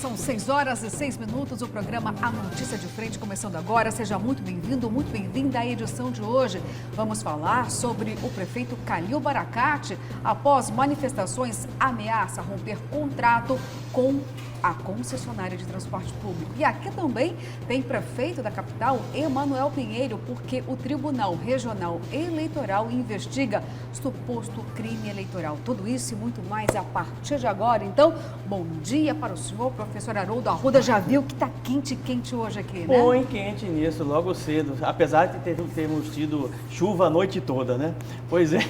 São 6h06, o programa A Notícia de Frente começando agora. Seja muito bem-vindo, muito bem-vinda à edição de hoje. Vamos falar sobre o prefeito Khalil Baracate, após manifestações, ameaça romper contrato com a concessionária de transporte público. E aqui também tem prefeito da capital, Emanuel Pinheiro, porque o Tribunal Regional Eleitoral investiga suposto crime eleitoral. Tudo isso e muito mais a partir de agora. Então, bom dia para o senhor, professor Haroldo Arruda. Já viu que está quente hoje aqui, né? Põe quente nisso, logo cedo. Apesar de termos tido chuva a noite toda, né? Pois é.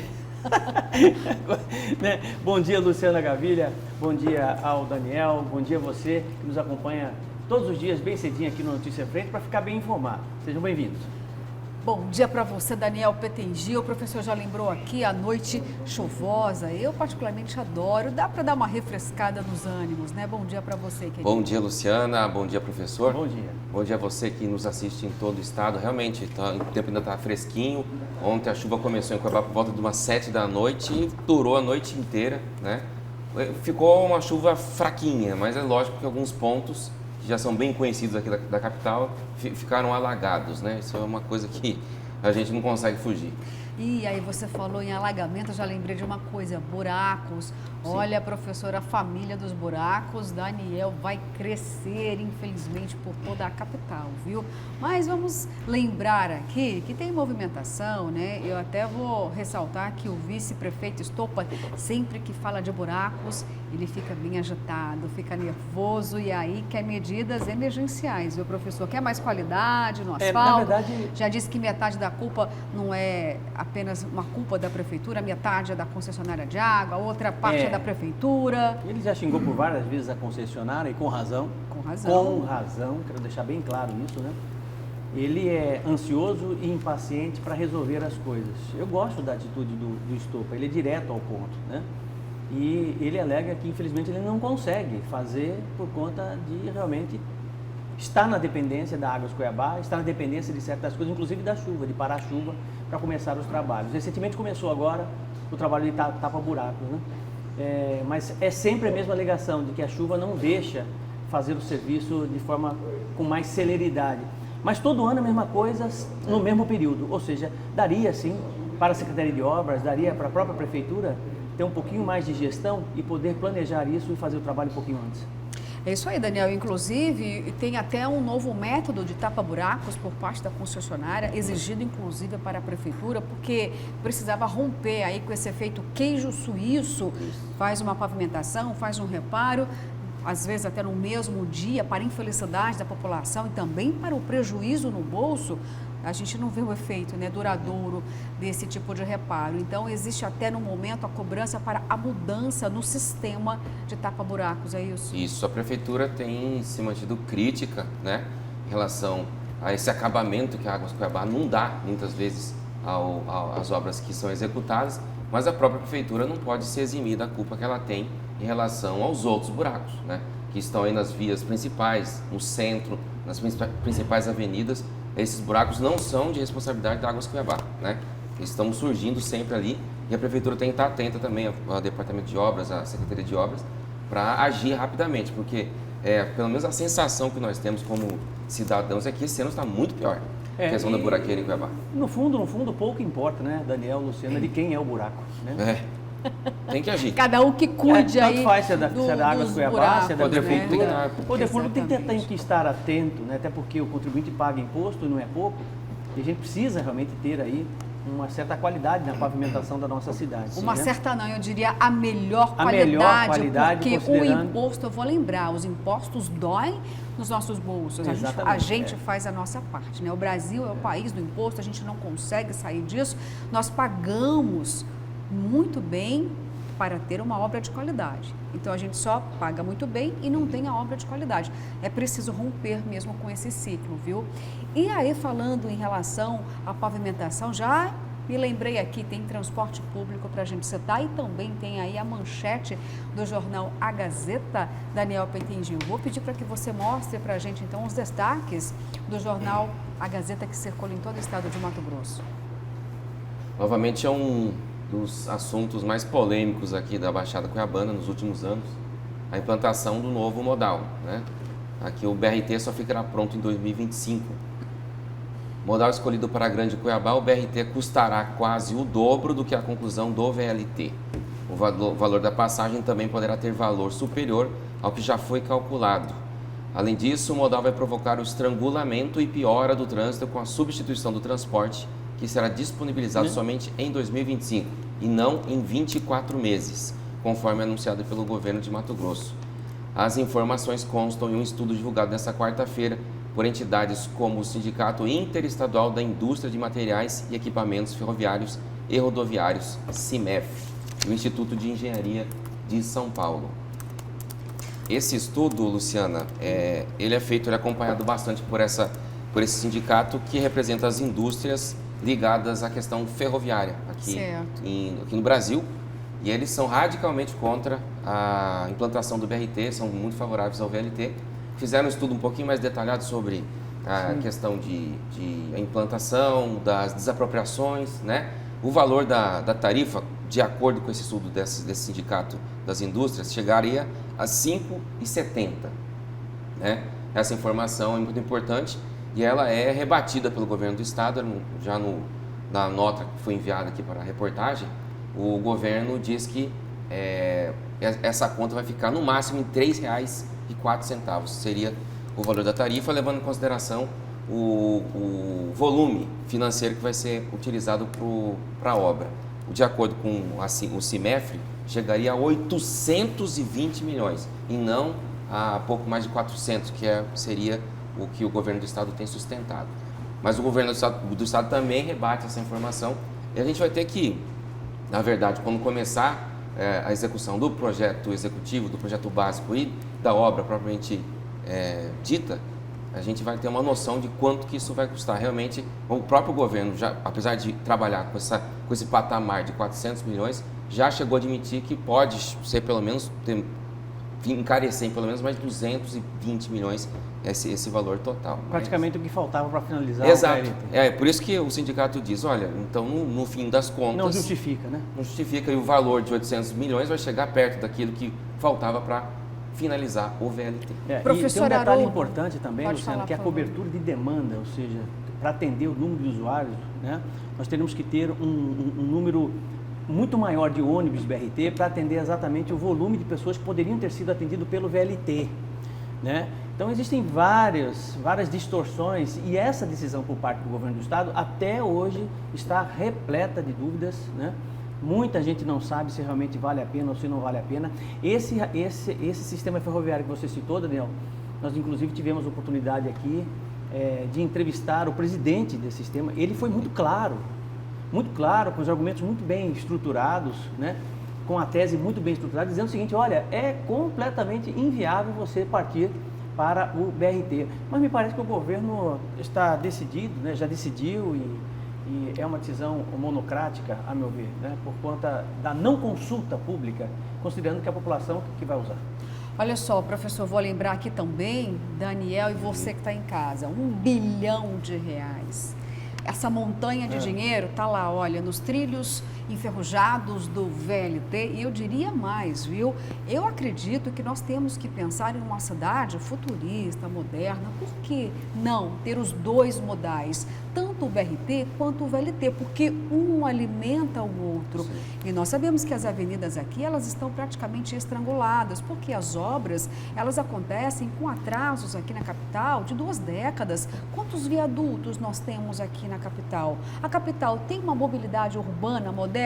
Né? Bom dia, Luciana Gavilha, bom dia ao Daniel, bom dia a você que nos acompanha todos os dias bem cedinho aqui no Notícia Frente para ficar bem informado. Sejam bem-vindos. Bom dia para você, Daniel Petengil. O professor já lembrou aqui a noite chuvosa. Eu particularmente adoro. Dá para dar uma refrescada nos ânimos, né? Bom dia para você, querido. Bom dia, Luciana. Bom dia, professor. Bom dia. Bom dia a você que nos assiste em todo o estado. Realmente, o tempo ainda está fresquinho. Ontem a chuva começou em Cuiabá por volta de umas 7 da noite e durou a noite inteira, né? Ficou uma chuva fraquinha, mas é lógico que alguns pontos que já são bem conhecidos aqui da capital, ficaram alagados, né? Isso é uma coisa que a gente não consegue fugir. E aí você falou em alagamento, eu já lembrei de uma coisa, buracos. Sim. Olha, professora, a família dos buracos, Daniel, vai crescer, infelizmente, por toda a capital, viu? Mas vamos lembrar aqui que tem movimentação, né? Eu até vou ressaltar que o vice-prefeito Estopa, sempre que fala de buracos, ele fica bem agitado, fica nervoso e aí quer medidas emergenciais, viu, professor? Quer mais qualidade no asfalto? Na verdade... Já disse que metade da culpa não é apenas uma culpa da prefeitura, metade é da concessionária de água, outra parte é da prefeitura. Ele já xingou por várias vezes a concessionária e com razão. Com razão. Com razão, quero deixar bem claro isso, né? Ele é ansioso e impaciente para resolver as coisas. Eu gosto da atitude do Estopa, ele é direto ao ponto, né? E ele alega que, infelizmente, ele não consegue fazer por conta de realmente estar na dependência da Águas Cuiabá, estar na dependência de certas coisas, inclusive da chuva, de parar a chuva para começar os trabalhos. Recentemente começou agora o trabalho de tapa-buracos, né? Mas é sempre a mesma alegação de que a chuva não deixa fazer o serviço de forma com mais celeridade. Mas todo ano a mesma coisa no mesmo período, ou seja, daria sim para a Secretaria de Obras, daria para a própria Prefeitura ter um pouquinho mais de gestão e poder planejar isso e fazer o trabalho um pouquinho antes. É isso aí, Daniel. Inclusive, tem até um novo método de tapa-buracos por parte da concessionária, exigido inclusive para a prefeitura, porque precisava romper aí com esse efeito queijo suíço, faz uma pavimentação, faz um reparo, às vezes até no mesmo dia, para a infelicidade da população e também para o prejuízo no bolso. A gente não vê o efeito, né, duradouro desse tipo de reparo. Então, existe até no momento a cobrança para a mudança no sistema de tapa-buracos, é isso? Isso, a prefeitura tem se mantido crítica, né, em relação a esse acabamento que a Águas Cuiabá não dá, muitas vezes, às obras que são executadas, mas a própria prefeitura não pode se eximir da culpa que ela tem em relação aos outros buracos, né, que estão aí nas vias principais, no centro, nas principais avenidas. Esses buracos não são de responsabilidade da Águas Cuiabá, né? Estão surgindo sempre ali e a prefeitura tem que estar atenta também ao Departamento de Obras, à Secretaria de Obras, para agir rapidamente, porque pelo menos a sensação que nós temos como cidadãos é que esse ano está muito pior, a questão da buraqueira em Cuiabá. No fundo, pouco importa, né, Daniel, Luciana, de quem é o buraco, né? Tem que agir. Cada um que cuide aí. Tanto faz se é da Águas Cuiabá, se é da prefeitura. Né? O poder público tem que estar atento, né? Até porque o contribuinte paga imposto e não é pouco. E a gente precisa realmente ter aí uma certa qualidade na pavimentação da nossa cidade. Uma né? certa não, eu diria a melhor qualidade, porque o imposto, eu vou lembrar, os impostos doem nos nossos bolsos. A gente faz a nossa parte, né? O Brasil é o país do imposto, a gente não consegue sair disso. Nós pagamos muito bem para ter uma obra de qualidade. Então, a gente só paga muito bem e não tem a obra de qualidade. É preciso romper mesmo com esse ciclo, viu? E aí, falando em relação à pavimentação, já me lembrei aqui, tem transporte público para a gente citar e também tem aí a manchete do jornal A Gazeta, Daniel Petengil. Vou pedir para que você mostre para a gente, então, os destaques do jornal A Gazeta que circula em todo o estado de Mato Grosso. Novamente, é um dos assuntos mais polêmicos aqui da Baixada Cuiabana nos últimos anos. a implantação do novo modal, né? Aqui o BRT só ficará pronto em 2025. Modal escolhido para a Grande Cuiabá, o BRT custará quase o dobro do que a conclusão do VLT. O valor da passagem também poderá ter valor superior ao que já foi calculado. Além disso, o modal vai provocar o estrangulamento e piora do trânsito com a substituição do transporte, que será disponibilizado somente em 2025 e não em 24 meses, conforme anunciado pelo governo de Mato Grosso. As informações constam em um estudo divulgado nesta quarta-feira por entidades como o Sindicato Interestadual da Indústria de Materiais e Equipamentos Ferroviários e Rodoviários, SIMEF, e o Instituto de Engenharia de São Paulo. Esse estudo, Luciana, ele é acompanhado bastante por esse sindicato que representa as indústrias ligadas à questão ferroviária aqui no Brasil, e eles são radicalmente contra a implantação do BRT, são muito favoráveis ao VLT. Fizeram um estudo um pouquinho mais detalhado sobre a questão de implantação, das desapropriações, né? O valor da tarifa, de acordo com esse estudo desse sindicato das indústrias, chegaria a R$ 5,70, né? Essa informação é muito importante e ela é rebatida pelo governo do estado. Na nota que foi enviada aqui para a reportagem, o governo diz que essa conta vai ficar no máximo em R$ 3,04, seria o valor da tarifa, levando em consideração o volume financeiro que vai ser utilizado para a obra. De acordo com o CIMEF, chegaria a 820 milhões e não a pouco mais de 400, que seria o que o governo do estado tem sustentado. Mas o governo do estado também rebate essa informação e a gente vai ter que, na verdade, quando começar a execução do projeto executivo, do projeto básico e da obra propriamente dita, a gente vai ter uma noção de quanto que isso vai custar. Realmente, o próprio governo, apesar de trabalhar com esse patamar de 400 milhões, já chegou a admitir que pode ser pelo menos, encarecer em pelo menos mais 220 milhões esse valor total. Praticamente o que faltava para finalizar. Exato. Por isso que o sindicato diz, olha, então no fim das contas... Não justifica, né? Não justifica, e o valor de 800 milhões vai chegar perto daquilo que faltava para finalizar o VLT. E tem um detalhe importante também, Luciano, que é a cobertura de demanda, ou seja, para atender o número de usuários, né, nós teremos que ter um número muito maior de ônibus BRT para atender exatamente o volume de pessoas que poderiam ter sido atendidas pelo VLT, né? Então existem várias distorções e essa decisão por parte do governo do estado até hoje está repleta de dúvidas, né? Muita gente não sabe se realmente vale a pena ou se não vale a pena. Esse sistema ferroviário que você citou, Daniel, nós inclusive tivemos a oportunidade aqui de entrevistar o presidente desse sistema. Ele foi muito claro, com os argumentos muito bem estruturados, né? Com a tese muito bem estruturada, dizendo o seguinte: olha, é completamente inviável você partir para o BRT. Mas me parece que o governo está decidido, né? Já decidiu e é uma decisão monocrática, a meu ver, né? Por conta da não consulta pública, considerando que é a população que vai usar. Olha só, professor, vou lembrar aqui também, Daniel, e você que está em casa, R$ 1 bilhão. Essa montanha de dinheiro está lá, olha, nos trilhos enferrujados do VLT, e eu diria mais, viu? Eu acredito que nós temos que pensar em uma cidade futurista, moderna. Por que não ter os dois modais, tanto o BRT quanto o VLT? Porque um alimenta o outro. Sim. E nós sabemos que as avenidas aqui, elas estão praticamente estranguladas, porque as obras, elas acontecem com atrasos aqui na capital de 2 décadas. Quantos viadutos nós temos aqui na capital? A capital tem uma mobilidade urbana moderna?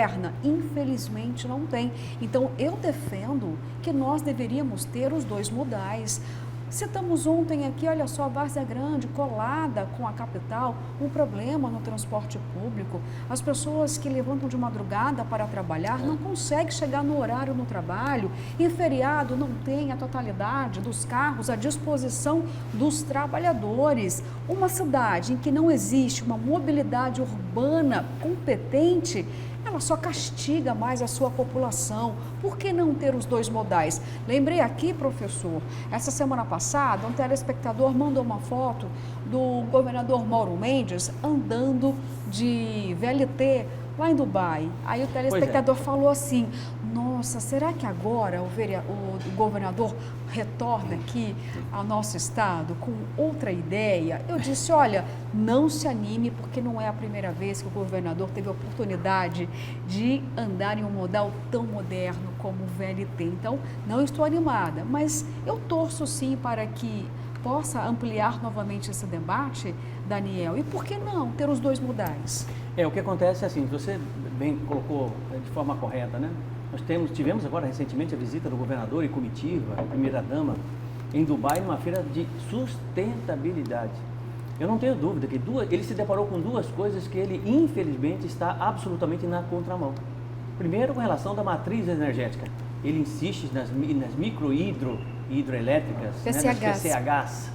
Infelizmente não tem. Então eu defendo que nós deveríamos ter os dois modais. Citamos ontem aqui, olha só, a Várzea Grande colada com a capital, um problema no transporte público. As pessoas que levantam de madrugada para trabalhar não conseguem chegar no horário no trabalho. Em feriado não tem a totalidade dos carros à disposição dos trabalhadores. Uma cidade em que não existe uma mobilidade urbana competente, ela só castiga mais a sua população. Por que não ter os dois modais? Lembrei aqui, professor, essa semana passada, um telespectador mandou uma foto do governador Mauro Mendes andando de VLT lá em Dubai. Aí o telespectador falou assim: nossa, nossa, será que agora o governador retorna aqui ao nosso estado com outra ideia? Eu disse, olha, não se anime, porque não é a primeira vez que o governador teve a oportunidade de andar em um modal tão moderno como o VLT. Então, não estou animada, mas eu torço sim para que possa ampliar novamente esse debate, Daniel. E por que não ter os dois modais? O que acontece é assim, você bem colocou de forma correta, né? Nós tivemos agora recentemente a visita do governador e comitiva, a primeira-dama, em Dubai, numa feira de sustentabilidade. Eu não tenho dúvida que ele se deparou com duas coisas que ele, infelizmente, está absolutamente na contramão. Primeiro, com relação da matriz energética. Ele insiste nas hidroelétricas, PCHs.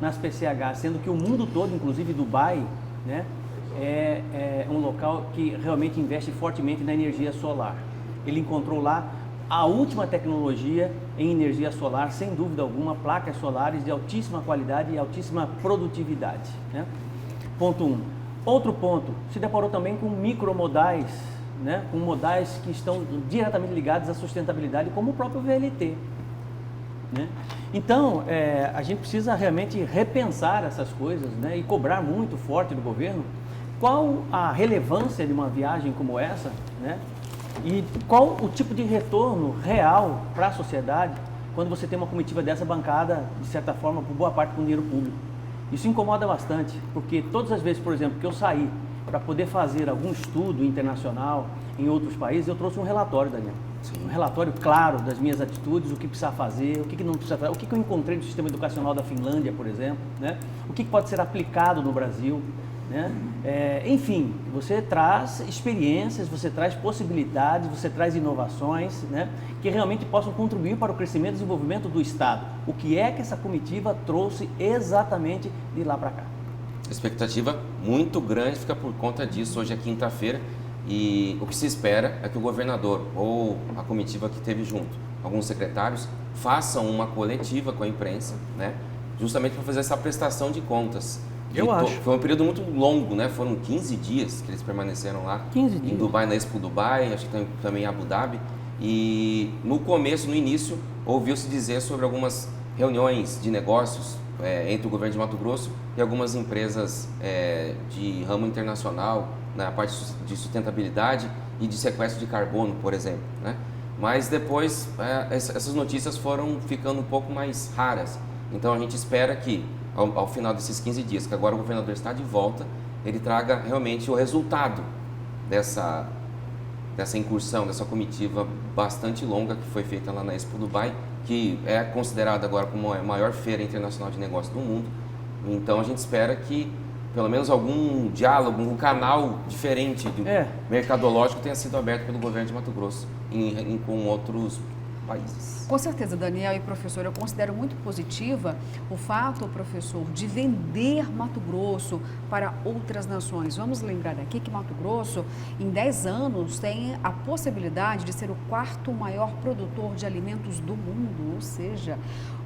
Nas PCHs, sendo que o mundo todo, inclusive Dubai, né, é um local que realmente investe fortemente na energia solar. Ele encontrou lá a última tecnologia em energia solar, sem dúvida alguma, placas solares de altíssima qualidade e altíssima produtividade, né? Ponto 1. Outro ponto, se deparou também com micromodais, né, com modais que estão diretamente ligados à sustentabilidade, como o próprio VLT. Né? Então, a gente precisa realmente repensar essas coisas, né, e cobrar muito forte do governo qual a relevância de uma viagem como essa, né, e qual o tipo de retorno real para a sociedade quando você tem uma comitiva dessa bancada, de certa forma, por boa parte com dinheiro público. Isso incomoda bastante, porque todas as vezes, por exemplo, que eu saí para poder fazer algum estudo internacional em outros países, eu trouxe um relatório, Daniel. Sim. Um relatório claro das minhas atitudes, o que precisa fazer, o que não precisa fazer, o que eu encontrei no sistema educacional da Finlândia, por exemplo, né? O que pode ser aplicado no Brasil, né? Enfim, você traz experiências, você traz possibilidades, você traz inovações, né, que realmente possam contribuir para o crescimento e desenvolvimento do Estado. O que é que essa comitiva trouxe exatamente de lá para cá? A expectativa muito grande fica por conta disso. Hoje é quinta-feira e o que se espera é que o governador ou a comitiva que teve junto, alguns secretários, façam uma coletiva com a imprensa, né, justamente para fazer essa prestação de contas. Eu acho. Foi um período muito longo, né? Foram 15 dias que eles permaneceram lá. 15 dias. Em Dubai, na Expo Dubai, acho que também em Abu Dhabi. E no início, ouviu-se dizer sobre algumas reuniões de negócios entre o governo de Mato Grosso e algumas empresas de ramo internacional, na parte de sustentabilidade e de sequestro de carbono, por exemplo, né? Mas depois essas notícias foram ficando um pouco mais raras. Então a gente espera que ao final desses 15 dias, que agora o governador está de volta, ele traga realmente o resultado dessa incursão, dessa comitiva bastante longa que foi feita lá na Expo Dubai, que é considerada agora como a maior feira internacional de negócios do mundo. Então a gente espera que pelo menos algum diálogo, um canal diferente mercadológico tenha sido aberto pelo governo de Mato Grosso com outros países. Com certeza, Daniel e professor, eu considero muito positiva o fato, professor, de vender Mato Grosso para outras nações. Vamos lembrar aqui que Mato Grosso, em 10 anos, tem a possibilidade de ser o 4º maior produtor de alimentos do mundo, ou seja,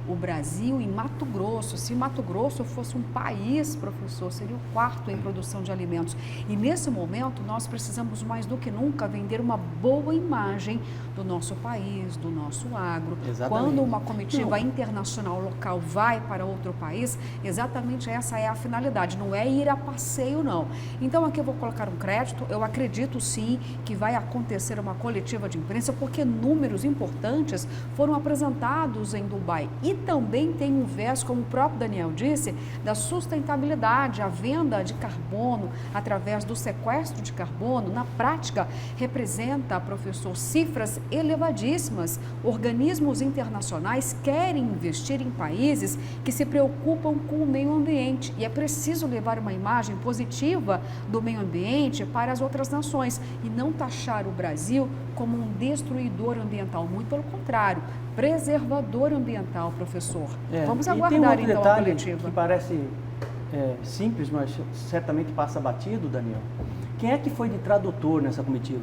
o Brasil em Mato Grosso. Se Mato Grosso fosse um país, professor, seria o 4º em produção de alimentos. E nesse momento, nós precisamos mais do que nunca vender uma boa imagem do nosso país, do nosso agro. Exatamente. Quando uma comitiva internacional local vai para outro país, exatamente essa é a finalidade, não é ir a passeio, não. Então, aqui eu vou colocar um crédito, eu acredito sim que vai acontecer uma coletiva de imprensa, porque números importantes foram apresentados em Dubai. E também tem um verso, como o próprio Daniel disse, da sustentabilidade, a venda de carbono através do sequestro de carbono, na prática, representa, professor, cifras elevadíssimas. Organismos internacionais querem investir em países que se preocupam com o meio ambiente e é preciso levar uma imagem positiva do meio ambiente para as outras nações e não taxar o Brasil como um destruidor ambiental, muito pelo contrário, preservador ambiental, professor. Vamos aguardar tem um então a coletiva. Que parece simples, mas certamente passa batido, Daniel. Quem é que foi de tradutor nessa comitiva?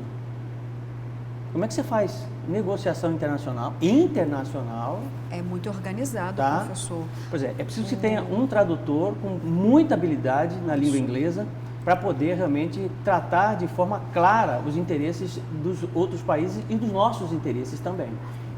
Como é que você faz negociação internacional? É muito organizado, tá? Professor. Pois é preciso que tenha um tradutor com muita habilidade na língua inglesa, para poder realmente tratar de forma clara os interesses dos outros países e dos nossos interesses também.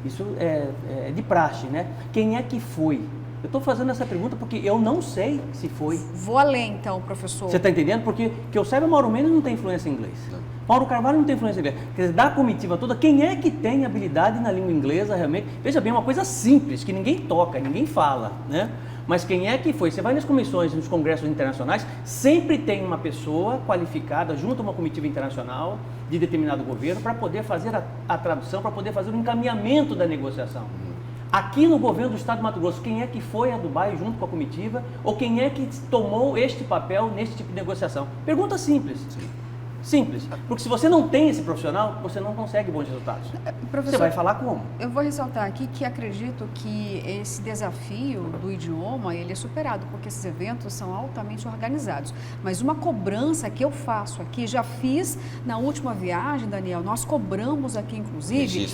Isso é de praxe, né? Quem é que foi? Eu estou fazendo essa pergunta porque eu não sei se foi. Vou além, então, professor. Você está entendendo? Porque, que eu saiba, Mauro Mendes não tem influência em inglês. Não. Mauro Carvalho não tem influência em inglês. Quer dizer, da comitiva toda, quem é que tem habilidade na língua inglesa realmente? Veja bem, uma coisa simples, que ninguém toca, ninguém fala, né? Mas quem é que foi? Você vai nas comissões, nos congressos internacionais, sempre tem uma pessoa qualificada junto a uma comitiva internacional de determinado governo para poder fazer a tradução, para poder fazer o encaminhamento da negociação. Aqui no governo do estado de Mato Grosso, quem é que foi a Dubai junto com a comitiva? Ou quem é que tomou este papel nesse tipo de negociação? Pergunta simples. Sim. Simples. Porque se você não tem esse profissional, você não consegue bons resultados. Professor, você vai falar como? Eu vou ressaltar aqui que acredito que esse desafio do idioma, ele é superado, porque esses eventos são altamente organizados. Mas uma cobrança que eu faço aqui, já fiz na última viagem, Daniel, nós cobramos aqui, inclusive,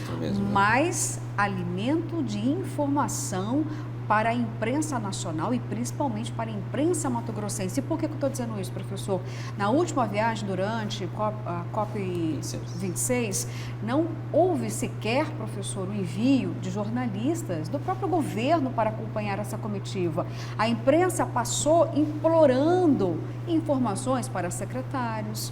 mais alimento de informação para a imprensa nacional e principalmente para a imprensa mato-grossense. E por que eu estou dizendo isso, professor? Na última viagem, durante a COP26, não houve sequer, professor, o envio de jornalistas do próprio governo para acompanhar essa comitiva. A imprensa passou implorando informações para secretários.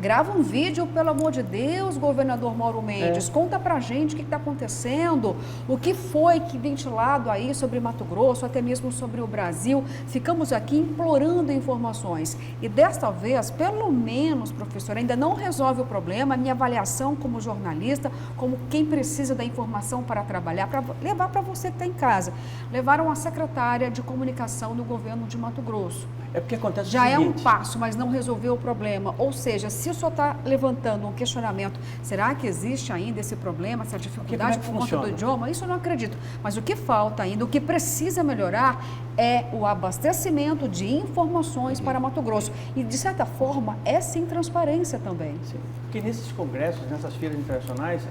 Grava um vídeo, pelo amor de Deus, governador Mauro Mendes, conta pra gente o que está acontecendo, o que foi que ventilado aí sobre Mato Grosso, até mesmo sobre o Brasil. Ficamos aqui implorando informações. E desta vez, pelo menos, professor, ainda não resolve o problema, a minha avaliação como jornalista, como quem precisa da informação para trabalhar, para levar para você que está em casa. Levaram a secretária de comunicação do governo de Mato Grosso. É porque acontece já é um passo, mas não resolveu o problema. Ou seja, se o senhor está levantando um questionamento, será que existe ainda esse problema, essa dificuldade por conta do idioma? Isso eu não acredito. Mas o que falta ainda, o que precisa melhorar é o abastecimento de informações para Mato Grosso. E, de certa forma, é sim transparência também. Sim. Porque nesses congressos, nessas feiras internacionais,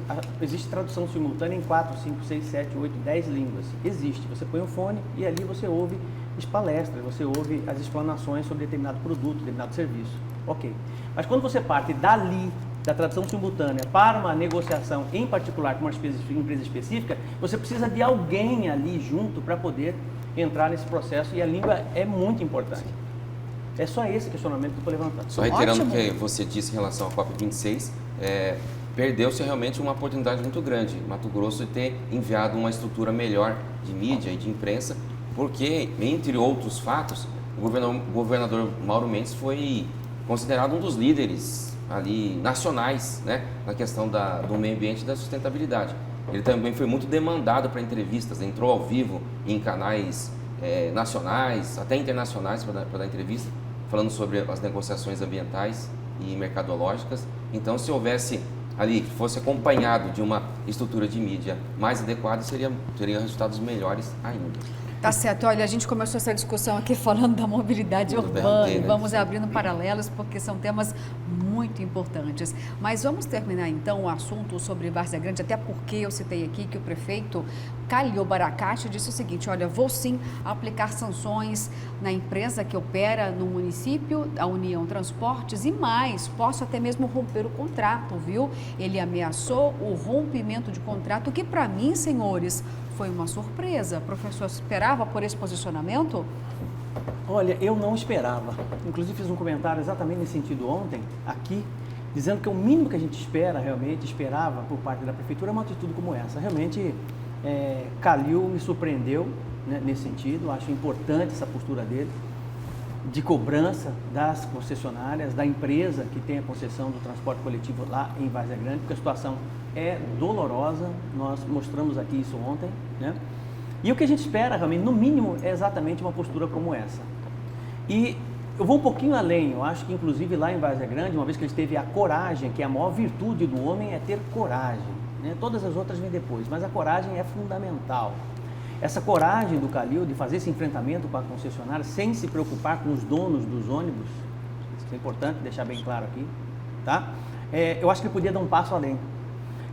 existe tradução simultânea em 4, 5, 6, 7, 8, 10 línguas. Existe. Você põe o fone e ali você ouve as palestras, você ouve as explanações sobre determinado produto, determinado serviço. Ok. Mas quando você parte dali, da tradução simultânea, para uma negociação, em particular com uma empresa específica, você precisa de alguém ali junto para poder entrar nesse processo, e a língua é muito importante. É só esse questionamento que eu estou levantando. Só reiterando o que você disse em relação à COP26, perdeu-se realmente uma oportunidade muito grande, Mato Grosso, de ter enviado uma estrutura melhor de mídia e de imprensa, porque, entre outros fatos, o governador Mauro Mendes foi considerado um dos líderes ali nacionais, né, na questão do meio ambiente e da sustentabilidade. Ele também foi muito demandado para entrevistas, entrou ao vivo em canais nacionais, até internacionais, para dar entrevista, falando sobre as negociações ambientais e mercadológicas. Então, se houvesse ali, fosse acompanhado de uma estrutura de mídia mais adequada, teria resultados melhores ainda. Tá certo. Olha, a gente começou essa discussão aqui falando da mobilidade urbana, e vamos abrindo paralelos porque são temas muito importantes. Mas vamos terminar então o assunto sobre Várzea Grande, até porque eu citei aqui que o prefeito Calil Baracate disse o seguinte: olha, vou sim aplicar sanções na empresa que opera no município, a União Transportes, e mais, posso até mesmo romper o contrato, viu? Ele ameaçou o rompimento de contrato, que para mim, senhores, foi uma surpresa. O professor esperava por esse posicionamento? Olha, eu não esperava. Inclusive fiz um comentário exatamente nesse sentido ontem, aqui, dizendo que o mínimo que a gente esperava por parte da prefeitura é uma atitude como essa. Realmente, Calil me surpreendeu, né, nesse sentido. Acho importante essa postura dele, de cobrança das concessionárias, da empresa que tem a concessão do transporte coletivo lá em Várzea Grande, porque a situação é dolorosa, nós mostramos aqui isso ontem, né? E o que a gente espera, realmente, no mínimo, é exatamente uma postura como essa. E eu vou um pouquinho além, eu acho que inclusive lá em Várzea Grande, uma vez que ele teve a coragem, que é a maior virtude do homem é ter coragem, né? Todas as outras vêm depois, mas a coragem é fundamental. Essa coragem do Calil de fazer esse enfrentamento com a concessionária sem se preocupar com os donos dos ônibus, isso é importante deixar bem claro aqui, tá? Eu acho que ele podia dar um passo além.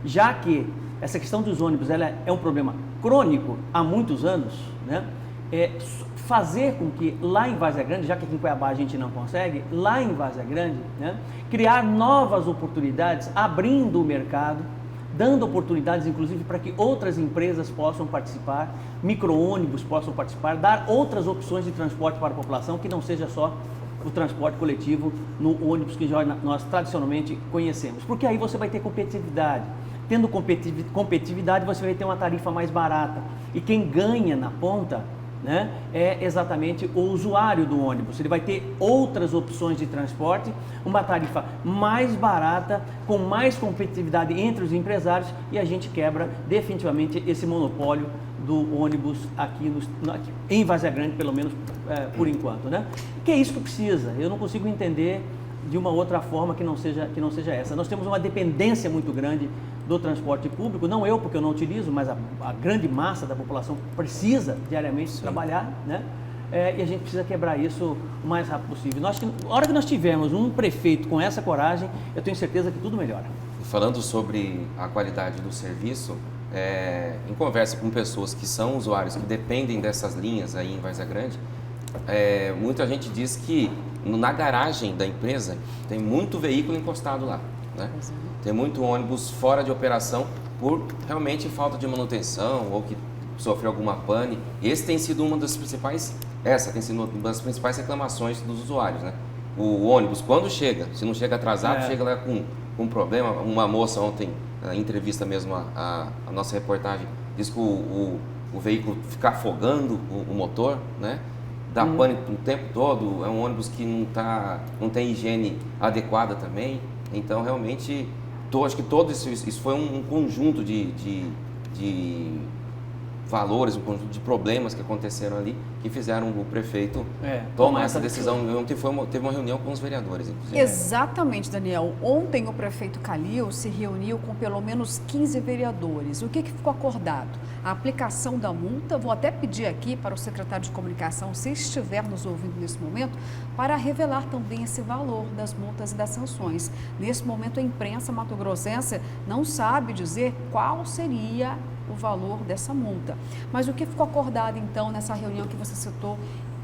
Já que essa questão dos ônibus ela é um problema crônico há muitos anos, né? fazer com que lá em Várzea Grande, já que aqui em Cuiabá a gente não consegue, lá em Várzea Grande, né, criar novas oportunidades, abrindo o mercado, dando oportunidades inclusive para que outras empresas possam participar, micro-ônibus possam participar, dar outras opções de transporte para a população que não seja só o transporte coletivo no ônibus que nós tradicionalmente conhecemos. Porque aí você vai ter competitividade. Tendo competitividade, você vai ter uma tarifa mais barata. E quem ganha na ponta, né, é exatamente o usuário do ônibus. Ele vai ter outras opções de transporte, uma tarifa mais barata, com mais competitividade entre os empresários, e a gente quebra definitivamente esse monopólio do ônibus aqui em Várzea Grande, pelo menos por enquanto, né? Que é isso que precisa. Eu não consigo entender de uma outra forma que não seja essa. Nós temos uma dependência muito grande do transporte público, não eu, porque eu não utilizo, mas a grande massa da população precisa diariamente trabalhar, né? E a gente precisa quebrar isso o mais rápido possível. Na hora que nós tivermos um prefeito com essa coragem, eu tenho certeza que tudo melhora. E falando sobre a qualidade do serviço, em conversa com pessoas que são usuários, que dependem dessas linhas aí em Várzea Grande, muita gente diz que na garagem da empresa tem muito veículo encostado lá, né? Tem muito ônibus fora de operação por realmente falta de manutenção ou que sofreu alguma pane. Essa tem sido uma das principais reclamações dos usuários, né? O ônibus, quando chega, se não chega atrasado, chega lá com um problema. Uma moça ontem, na entrevista mesmo, a nossa reportagem, disse que o veículo fica afogando o motor, né? Dá pane o tempo todo, é um ônibus que não tem higiene adequada também. Então, realmente, acho que todo isso foi um conjunto de valores, um conjunto de problemas que aconteceram ali, que fizeram o prefeito tomar essa decisão. Ontem teve uma reunião com os vereadores, inclusive. Exatamente, Daniel. Ontem o prefeito Calil se reuniu com pelo menos 15 vereadores. O que ficou acordado? A aplicação da multa, vou até pedir aqui para o secretário de comunicação, se estiver nos ouvindo nesse momento, para revelar também esse valor das multas e das sanções. Nesse momento a imprensa mato-grossense não sabe dizer qual seria o valor dessa multa. Mas o que ficou acordado então nessa reunião que você citou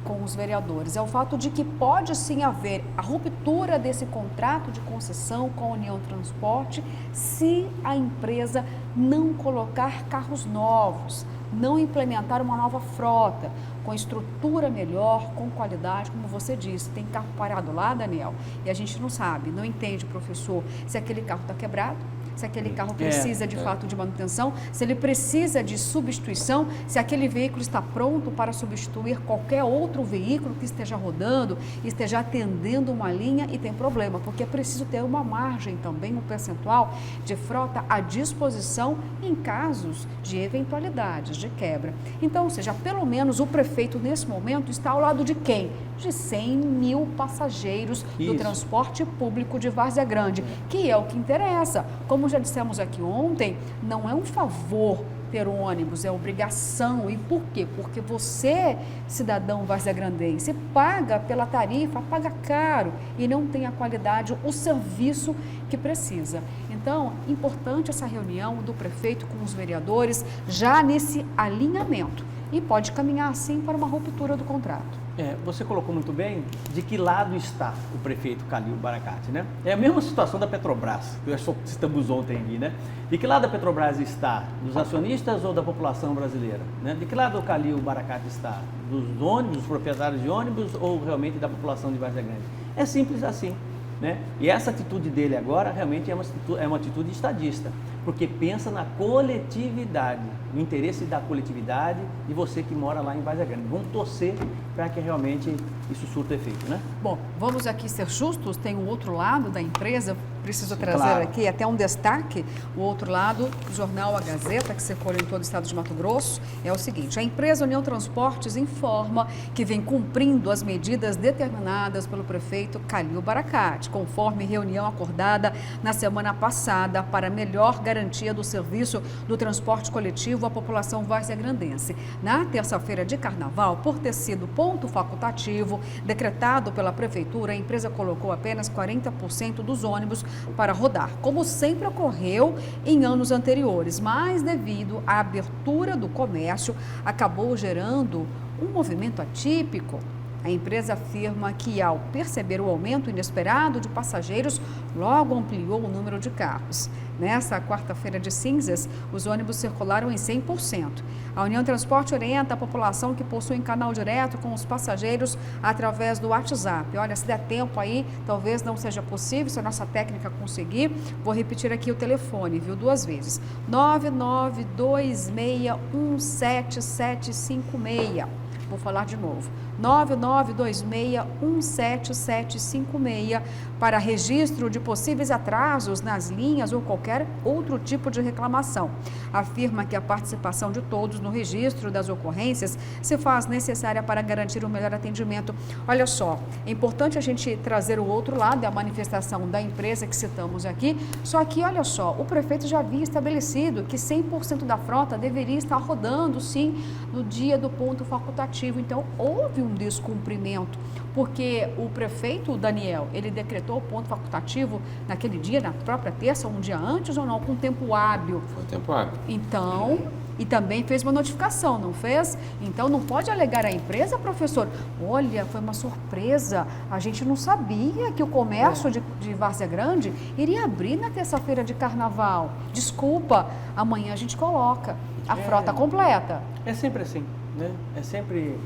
com os vereadores é o fato de que pode sim haver a ruptura desse contrato de concessão com a União Transporte se a empresa não colocar carros novos, não implementar uma nova frota, com estrutura melhor, com qualidade, como você disse. Tem carro parado lá, Daniel, e a gente não sabe, não entende, professor, se aquele carro está quebrado, se aquele carro precisa de fato de manutenção, se ele precisa de substituição, se aquele veículo está pronto para substituir qualquer outro veículo que esteja rodando, esteja atendendo uma linha, e tem problema, porque é preciso ter uma margem também, um percentual de frota à disposição em casos de eventualidades, de quebra. Então, ou seja, pelo menos o prefeito nesse momento está ao lado de quem? De 100 mil passageiros do transporte público de Várzea Grande, que é o que interessa. Como já dissemos aqui ontem, não é um favor ter um ônibus, é obrigação. E por quê? Porque você, cidadão varzea-grandense, paga pela tarifa, paga caro e não tem a qualidade, o serviço que precisa. Então, importante essa reunião do prefeito com os vereadores, já nesse alinhamento. E pode caminhar, assim, para uma ruptura do contrato. Você colocou muito bem de que lado está o prefeito Calil Baracate, né? É a mesma situação da Petrobras, que nós citamos ontem aqui, né? De que lado a Petrobras está? Dos acionistas ou da população brasileira? Né? De que lado o Calil Baracate está? Dos ônibus, dos proprietários de ônibus ou realmente da população de Várzea Grande? É simples assim, né? E essa atitude dele agora realmente é uma atitude estadista, porque pensa na coletividade, no interesse da coletividade e você que mora lá em Várzea Grande. Vamos torcer para que realmente isso surta efeito, né? Bom, vamos aqui ser justos, tem um outro lado da empresa, preciso trazer aqui até um destaque. O outro lado, o jornal A Gazeta, que circula em todo o estado de Mato Grosso, é o seguinte: a empresa União Transportes informa que vem cumprindo as medidas determinadas pelo prefeito Calil Baracate, conforme reunião acordada na semana passada para melhor garantia do serviço do transporte coletivo à população varzea-grandense. Na terça-feira de carnaval, por ter sido ponto facultativo decretado pela prefeitura, a empresa colocou apenas 40% dos ônibus para rodar, como sempre ocorreu em anos anteriores, mas devido à abertura do comércio, acabou gerando um movimento atípico? A empresa afirma que, ao perceber o aumento inesperado de passageiros, logo ampliou o número de carros. Nesta quarta-feira de cinzas, os ônibus circularam em 100%. A União Transporte orienta a população que possui canal direto com os passageiros através do WhatsApp. Olha, se der tempo aí, talvez não seja possível, se a nossa técnica conseguir. Vou repetir aqui o telefone, viu? 2 vezes. 9926177756. Vou falar de novo. 9926177756 para registro de possíveis atrasos nas linhas ou qualquer outro tipo de reclamação. Afirma que a participação de todos no registro das ocorrências se faz necessária para garantir o melhor atendimento. Olha só, é importante a gente trazer o outro lado, a manifestação da empresa que citamos aqui, só que olha só, o prefeito já havia estabelecido que 100% da frota deveria estar rodando, sim, no dia do ponto facultativo. Então, houve um descumprimento, porque o prefeito Daniel, ele decretou o ponto facultativo naquele dia, na própria terça, um dia antes ou não, com tempo hábil. Foi tempo hábil. Então, e também fez uma notificação, não fez? Então, não pode alegar à empresa, professor, olha, foi uma surpresa, a gente não sabia que o comércio de Várzea Grande iria abrir na terça-feira de carnaval. Desculpa, amanhã a gente coloca a frota completa. É sempre assim, né? É sempre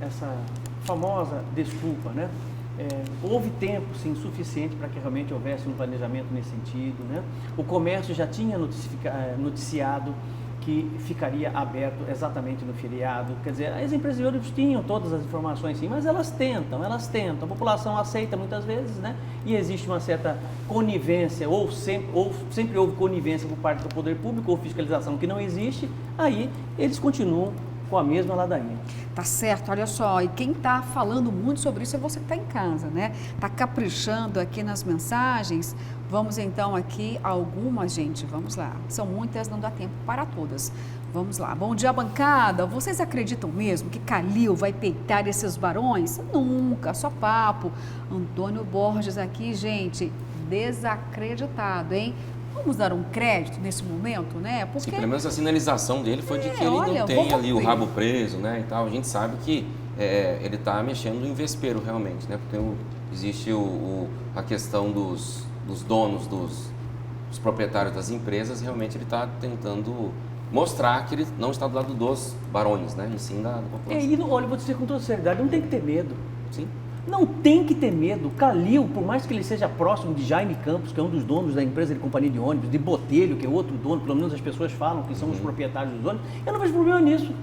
essa famosa desculpa, né? Houve tempo, sim, suficiente para que realmente houvesse um planejamento nesse sentido, né? O comércio já tinha noticiado que ficaria aberto exatamente no feriado, quer dizer, as empresas de ônibus tinham todas as informações, sim, mas elas tentam, a população aceita muitas vezes, né? E existe uma certa conivência, ou sempre houve conivência por parte do poder público, ou fiscalização que não existe, aí eles continuam com a mesma ladainha. Tá certo, olha só, e quem tá falando muito sobre isso é você que tá em casa, né? Tá caprichando aqui nas mensagens. Vamos então aqui algumas, gente, vamos lá. São muitas, não dá tempo para todas. Vamos lá. Bom dia, bancada. Vocês acreditam mesmo que Calil vai peitar esses barões? Nunca, só papo. Antônio Borges aqui, gente, desacreditado, hein? Vamos dar um crédito nesse momento, né? Porque... Sim, pelo menos a sinalização dele foi de que ele não tem ali o rabo preso, né, e tal. A gente sabe que ele está mexendo em vespeiro realmente, né? Porque existe a questão dos donos, dos proprietários das empresas, realmente ele está tentando mostrar que ele não está do lado dos barões, né? E sim da população. Olha, vou dizer com toda seriedade, não tem que ter medo. Sim. Não tem que ter medo. Calil, por mais que ele seja próximo de Jaime Campos, que é um dos donos da empresa de companhia de ônibus, de Botelho, que é outro dono, pelo menos as pessoas falam que são os proprietários dos ônibus, eu não vejo problema nisso.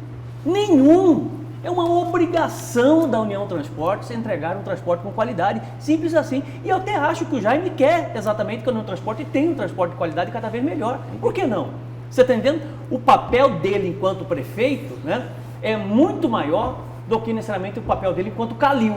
Nenhum. É uma obrigação da União Transportes entregar um transporte com qualidade, simples assim. E eu até acho que o Jaime quer exatamente que a União Transporte tenha um transporte de qualidade cada vez melhor. Por que não? Você está entendendo? O papel dele enquanto prefeito, né, é muito maior do que necessariamente o papel dele enquanto Calil.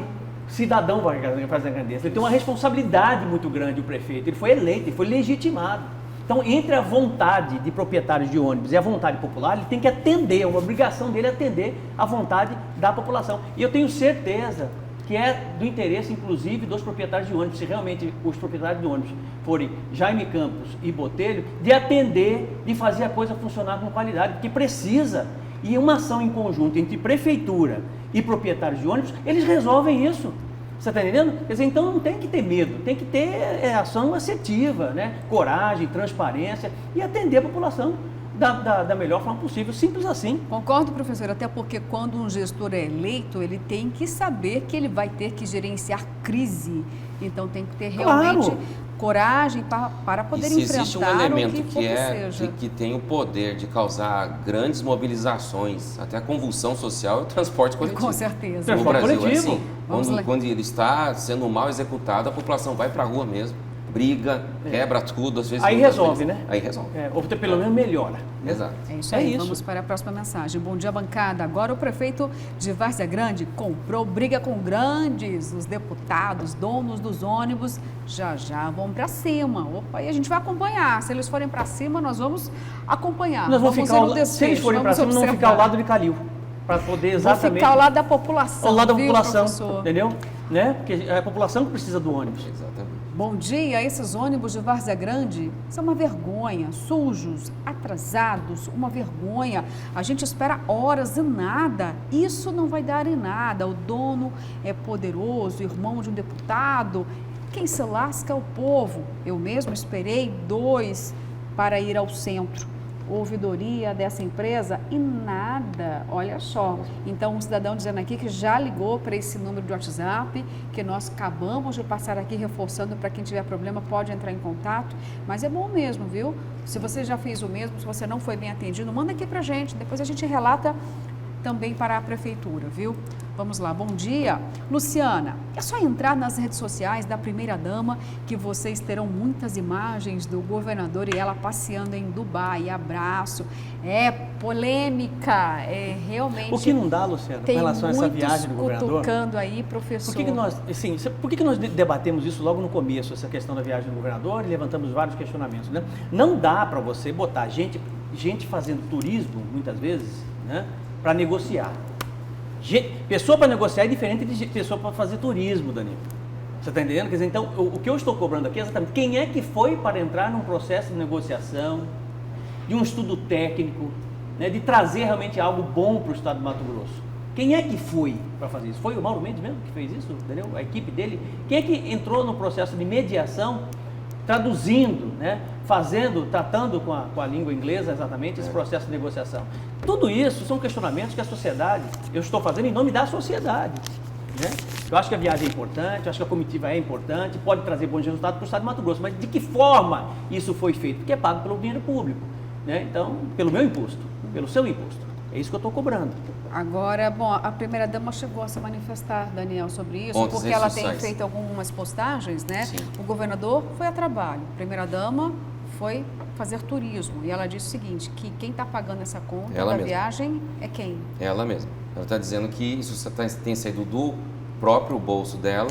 Cidadão varzegrandista. Ele tem uma responsabilidade muito grande, o prefeito. Ele foi eleito, ele foi legitimado. Então, entre a vontade de proprietários de ônibus e a vontade popular, ele tem que atender, é uma obrigação dele atender a vontade da população. E eu tenho certeza que é do interesse, inclusive, dos proprietários de ônibus, se realmente os proprietários de ônibus forem Jaime Campos e Botelho, de atender, de fazer a coisa funcionar com qualidade, porque precisa. E uma ação em conjunto entre prefeitura e proprietários de ônibus, eles resolvem isso. Você está entendendo? Quer dizer, então não tem que ter medo, tem que ter ação assertiva, né? Coragem, transparência e atender a população da melhor forma possível, simples assim. Concordo, professor, até porque quando um gestor é eleito, ele tem que saber que ele vai ter que gerenciar crise. Então tem que ter realmente coragem para poder enfrentar. Se existe um elemento que que tem o poder de causar grandes mobilizações, até a convulsão social, é o transporte coletivo. Com certeza. No Brasil é assim, Vamos quando ele está sendo mal executado, a população vai para a rua mesmo, briga, quebra tudo, às vezes... Aí resolve, né? Aí resolve. Ou pelo menos melhora. Exato. É isso aí, vamos para a próxima mensagem. Bom dia, bancada. Agora o prefeito de Várzea Grande comprou briga com grandes, os deputados, donos dos ônibus, já vão para cima. Opa, e a gente vai acompanhar. Se eles forem para cima, nós vamos acompanhar. Nós vamos ficar se eles forem para cima, não vamos ficar ao lado de Calil, para poder exatamente... Vamos ficar ao lado da população, ao lado da população, professor? entendeu? Né? Porque é a população que precisa do ônibus. Exatamente. Bom dia, esses ônibus de Várzea Grande são uma vergonha, sujos, atrasados, uma vergonha. A gente espera horas e nada, isso não vai dar em nada. O dono é poderoso, irmão de um deputado, quem se lasca é o povo. Eu mesmo esperei 2 para ir ao centro. Ouvidoria dessa empresa e nada, olha só. Então, um cidadão dizendo aqui que já ligou para esse número de WhatsApp, que nós acabamos de passar aqui reforçando para quem tiver problema pode entrar em contato, mas é bom mesmo, viu? Se você já fez o mesmo, se você não foi bem atendido, manda aqui para a gente, depois a gente relata também para a prefeitura, viu? Vamos lá, bom dia. Luciana, é só entrar nas redes sociais da primeira-dama que vocês terão muitas imagens do governador e ela passeando em Dubai. Abraço. É polêmica, é realmente... O que não dá, Luciana, com relação a essa viagem do governador? Cutucando aí, professor. Por que nós debatemos isso logo no começo, essa questão da viagem do governador, e levantamos vários questionamentos, né? Não dá para você botar gente fazendo turismo, muitas vezes, né, para negociar. Pessoa para negociar é diferente de pessoa para fazer turismo, Danilo. Você está entendendo? Quer dizer, então, o que eu estou cobrando aqui é exatamente quem é que foi para entrar num processo de negociação, de um estudo técnico, né, de trazer realmente algo bom para o estado do Mato Grosso. Quem é que foi para fazer isso? Foi o Mauro Mendes mesmo que fez isso, entendeu? A equipe dele. Quem é que entrou no processo de mediação, traduzindo, né, tratando com a língua inglesa exatamente esse processo de negociação? Tudo isso são questionamentos que a sociedade, eu estou fazendo em nome da sociedade, né? Eu acho que a viagem é importante, eu acho que a comitiva é importante, pode trazer bons resultados para o estado de Mato Grosso, mas de que forma isso foi feito? Porque é pago pelo dinheiro público, né? Então, pelo meu imposto, pelo seu imposto. É isso que eu estou cobrando. Agora, bom, a primeira-dama chegou a se manifestar, Daniel, sobre isso, porque ela tem feito algumas postagens, né? Sim. O governador foi a trabalho, a primeira-dama foi fazer turismo. E ela disse o seguinte, que quem está pagando essa conta da viagem é quem? Ela mesma. Ela está dizendo que isso tem saído do próprio bolso dela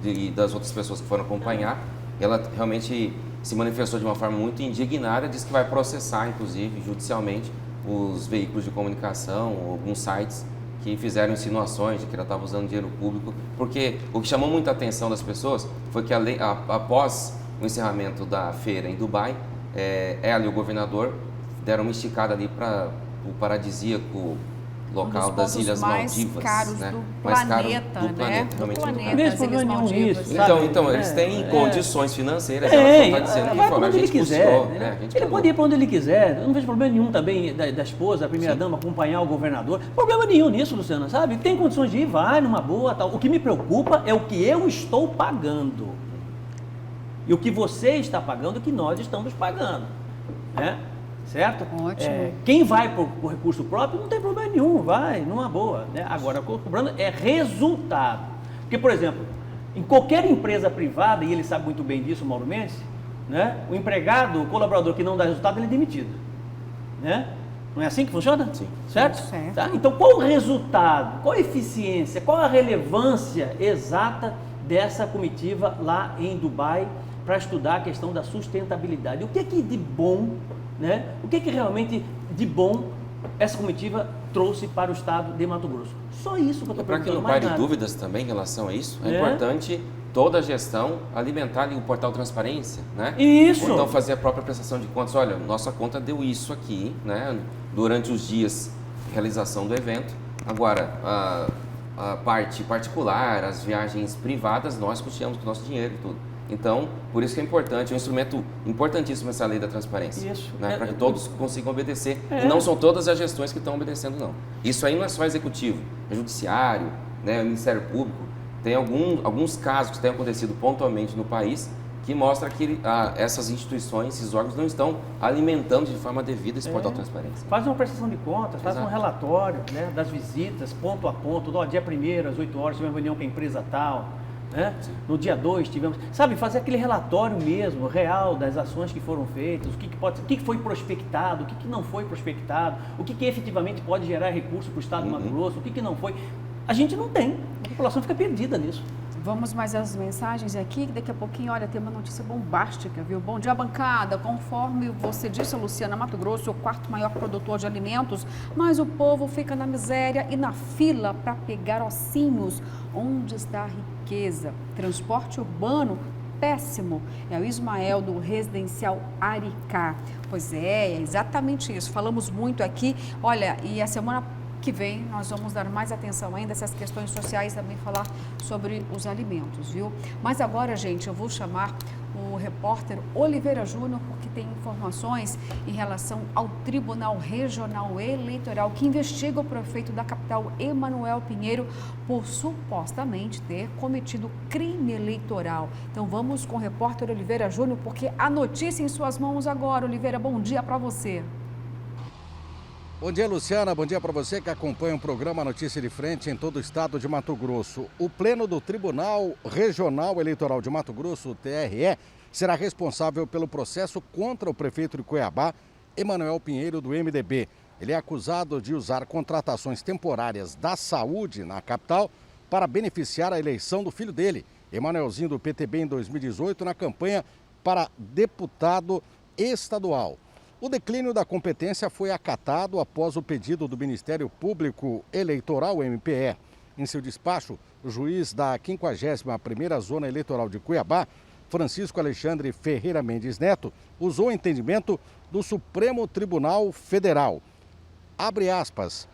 e das outras pessoas que foram acompanhar. Ela realmente se manifestou de uma forma muito indignada, disse que vai processar, inclusive, judicialmente, os veículos de comunicação, alguns sites que fizeram insinuações de que ela estava usando dinheiro público, porque o que chamou muita atenção das pessoas foi que após o encerramento da feira em Dubai, ela e o governador deram uma esticada ali para o paradisíaco local das Ilhas Maldivas, caros, né? Mais caros do planeta, realmente. Não vejo problema nenhum nisso. Então eles têm condições financeiras, ela está dizendo que a gente quiser. Ele pode ir para onde ele quiser. Eu não vejo problema nenhum também da esposa, a primeira-dama, acompanhar o governador. Problema nenhum nisso, Luciana, sabe? Tem condições de ir, vai numa boa, tal. O que me preocupa é o que eu estou pagando. E o que você está pagando, o que nós estamos pagando, né? Certo? Ótimo. Quem vai por recurso próprio não tem problema nenhum, vai numa boa, né? Agora, o que eu estou cobrando é resultado. Porque, por exemplo, em qualquer empresa privada, e ele sabe muito bem disso, o Mauro Mendes, né? O empregado, o colaborador que não dá resultado, ele é demitido, né? Não é assim que funciona? Sim. Certo? Certo. Tá? Então, qual o resultado, qual a eficiência, qual a relevância exata dessa comitiva lá em Dubai para estudar a questão da sustentabilidade? O que é que de bom, né? O que é que realmente de bom essa comitiva trouxe para o estado de Mato Grosso? Só isso que eu estou perguntando. Para que não pare dúvidas também em relação a isso, é importante toda a gestão alimentar ali o portal Transparência, né? Isso! Ou então fazer a própria prestação de contas. Olha, nossa conta deu isso aqui, né? Durante os dias de realização do evento. Agora, a parte particular, as viagens privadas, nós custeamos com o nosso dinheiro e tudo. Então, por isso que é importante, é um instrumento importantíssimo essa lei da transparência. Isso. Né? Para que todos consigam obedecer. E não são todas as gestões que estão obedecendo, não. Isso aí não é só executivo, é judiciário, né? O Ministério Público. Tem alguns casos que têm acontecido pontualmente no país que mostra que essas instituições, esses órgãos não estão alimentando de forma devida esse portal transparência. Faz uma prestação de contas, faz um relatório, né, das visitas, ponto a ponto. Dia 1º, às 8 horas, tivemos reunião com a empresa tal. Né? No dia 2 tivemos, sabe, fazer aquele relatório mesmo, real, das ações que foram feitas, o que foi prospectado, o que não foi prospectado, o que efetivamente pode gerar recurso para o estado de Mato Grosso, o que não foi. A gente não tem, a população fica perdida nisso. Vamos mais às mensagens aqui, que daqui a pouquinho, olha, tem uma notícia bombástica, viu? Bom dia, bancada. Conforme você disse, Luciana, Mato Grosso é o 4º maior produtor de alimentos, mas o povo fica na miséria e na fila para pegar ossinhos. Onde está a riqueza? Transporte urbano péssimo. É o Ismael do Residencial Aricá. Pois é exatamente isso. Falamos muito aqui. Olha, e a semana que vem nós vamos dar mais atenção ainda a essas questões sociais, também falar sobre os alimentos, viu? Mas agora, gente, eu vou chamar o repórter Oliveira Júnior, porque tem informações em relação ao Tribunal Regional Eleitoral, que investiga o prefeito da capital, Emanuel Pinheiro, por supostamente ter cometido crime eleitoral. Então vamos com o repórter Oliveira Júnior, porque a notícia em suas mãos agora. Oliveira, bom dia para você. Bom dia, Luciana. Bom dia para você que acompanha o programa Notícia de Frente em todo o estado de Mato Grosso. O Pleno do Tribunal Regional Eleitoral de Mato Grosso, o TRE, será responsável pelo processo contra o prefeito de Cuiabá, Emanuel Pinheiro, do MDB. Ele é acusado de usar contratações temporárias da saúde na capital para beneficiar a eleição do filho dele, Emanuelzinho, do PTB, em 2018, na campanha para deputado estadual. O declínio da competência foi acatado após o pedido do Ministério Público Eleitoral, MPE. Em seu despacho, o juiz da 51ª Zona Eleitoral de Cuiabá, Francisco Alexandre Ferreira Mendes Neto, usou o entendimento do Supremo Tribunal Federal. Abre aspas.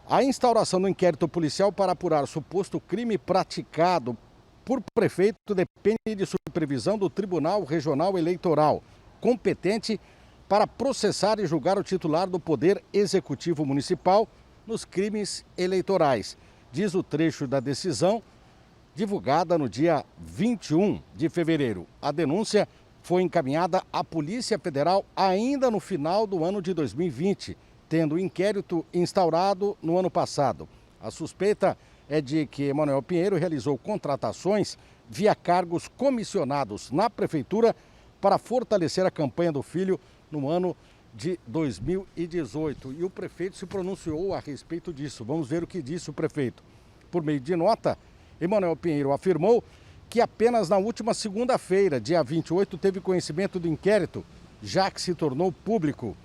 A instauração do inquérito policial para apurar suposto crime praticado por prefeito depende de supervisão do Tribunal Regional Eleitoral, competente para processar e julgar o titular do Poder Executivo Municipal nos crimes eleitorais, diz o trecho da decisão divulgada no dia 21 de fevereiro. A denúncia foi encaminhada à Polícia Federal ainda no final do ano de 2020, tendo o inquérito instaurado no ano passado. A suspeita é de que Emanuel Pinheiro realizou contratações via cargos comissionados na Prefeitura para fortalecer a campanha do filho no ano de 2018. E o prefeito se pronunciou a respeito disso. Vamos ver o que disse o prefeito. Por meio de nota, Emanuel Pinheiro afirmou que apenas na última segunda-feira, dia 28, teve conhecimento do inquérito, já que se tornou público.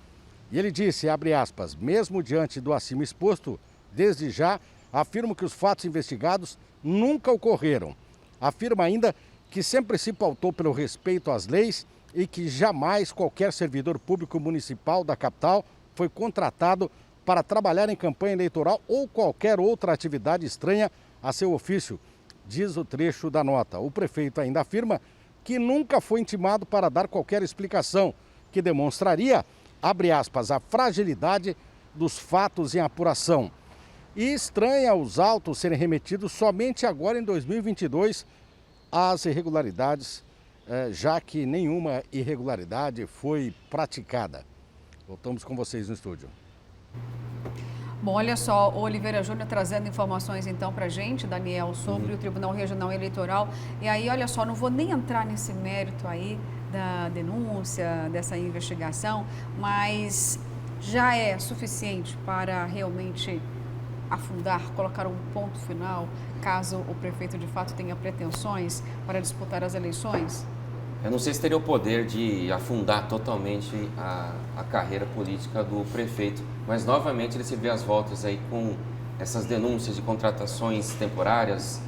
E ele disse, abre aspas, mesmo diante do acima exposto, desde já afirmo que os fatos investigados nunca ocorreram. Afirma ainda que sempre se pautou pelo respeito às leis e que jamais qualquer servidor público municipal da capital foi contratado para trabalhar em campanha eleitoral ou qualquer outra atividade estranha a seu ofício, diz o trecho da nota. O prefeito ainda afirma que nunca foi intimado para dar qualquer explicação, que demonstraria, abre aspas, a fragilidade dos fatos em apuração. E estranha os autos serem remetidos somente agora em 2022 às irregularidades, já que nenhuma irregularidade foi praticada. Voltamos com vocês no estúdio. Bom, olha só, o Oliveira Júnior trazendo informações então para a gente, Daniel, sobre o Tribunal Regional Eleitoral. E aí, olha só, não vou nem entrar nesse mérito aí da denúncia, dessa investigação, mas já é suficiente para realmente afundar, colocar um ponto final, caso o prefeito de fato tenha pretensões para disputar as eleições? Eu não sei se teria o poder de afundar totalmente a carreira política do prefeito, mas novamente ele se vê às voltas aí com essas denúncias de contratações temporárias,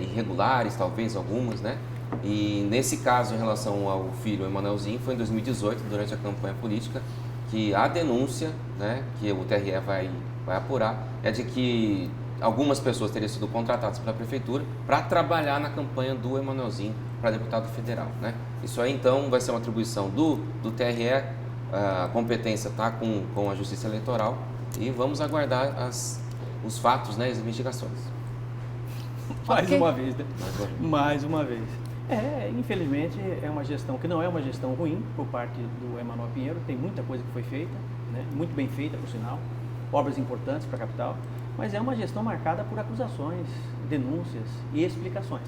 irregulares, talvez algumas, né? E nesse caso, em relação ao filho Emanuelzinho, foi em 2018, durante a campanha política, que a denúncia, né, que o TRE vai apurar, é de que algumas pessoas teriam sido contratadas pela prefeitura para trabalhar na campanha do Emanuelzinho para deputado federal, né? Isso aí, então, vai ser uma atribuição do TRE, a competência está com a Justiça Eleitoral e vamos aguardar os fatos, né, as investigações. Mais uma vez, né? Mais uma vez. Infelizmente, é uma gestão que não é uma gestão ruim por parte do Emanuel Pinheiro, tem muita coisa que foi feita, né? Muito bem feita, por sinal, obras importantes para a capital, mas é uma gestão marcada por acusações, denúncias e explicações.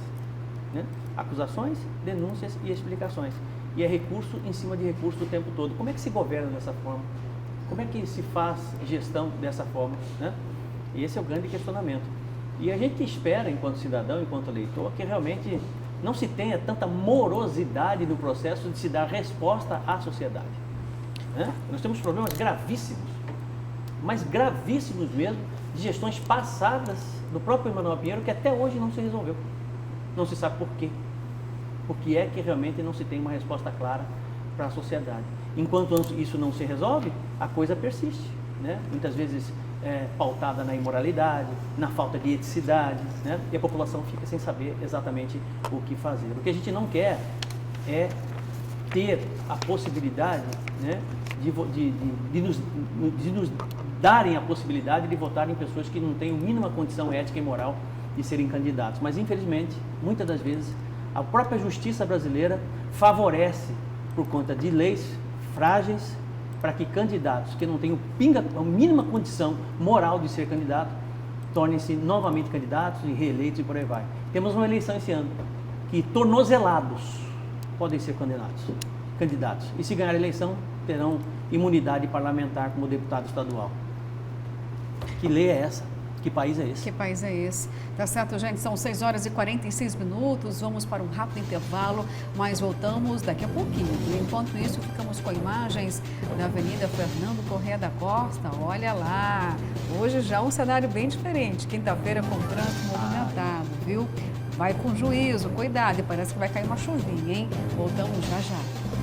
Né? Acusações, denúncias e explicações. E é recurso em cima de recurso o tempo todo. Como é que se governa dessa forma? Como é que se faz gestão dessa forma? Né? E esse é o grande questionamento. E a gente espera, enquanto cidadão, enquanto eleitor, que realmente não se tenha tanta morosidade no processo de se dar resposta à sociedade. Né? Nós temos problemas gravíssimos, mas gravíssimos mesmo, de gestões passadas do próprio Emanuel Pinheiro, que até hoje não se resolveu. Não se sabe por quê. Por que é que realmente não se tem uma resposta clara para a sociedade? Enquanto isso não se resolve, a coisa persiste, né? Muitas vezes pautada na imoralidade, na falta de eticidade, né? E a população fica sem saber exatamente o que fazer. O que a gente não quer é ter a possibilidade, né, de nos darem a possibilidade de votar em pessoas que não têm a mínima condição ética e moral de serem candidatos. Mas, infelizmente, muitas das vezes, a própria justiça brasileira favorece, por conta de leis frágeis, para que candidatos que não tenham a mínima condição moral de ser candidato, tornem-se novamente candidatos e reeleitos e por aí vai. Temos uma eleição esse ano que tornozelados podem ser candidatos. E se ganhar a eleição, terão imunidade parlamentar como deputado estadual. Que lei é essa? Que país é esse? Que país é esse? Tá certo, gente? São 6 horas e 46 minutos. Vamos para um rápido intervalo, mas voltamos daqui a pouquinho. E enquanto isso, ficamos com imagens da Avenida Fernando Corrêa da Costa. Olha lá, hoje já um cenário bem diferente. Quinta-feira com trânsito movimentado, viu? Vai com juízo, cuidado. E parece que vai cair uma chuvinha, hein? Voltamos já já.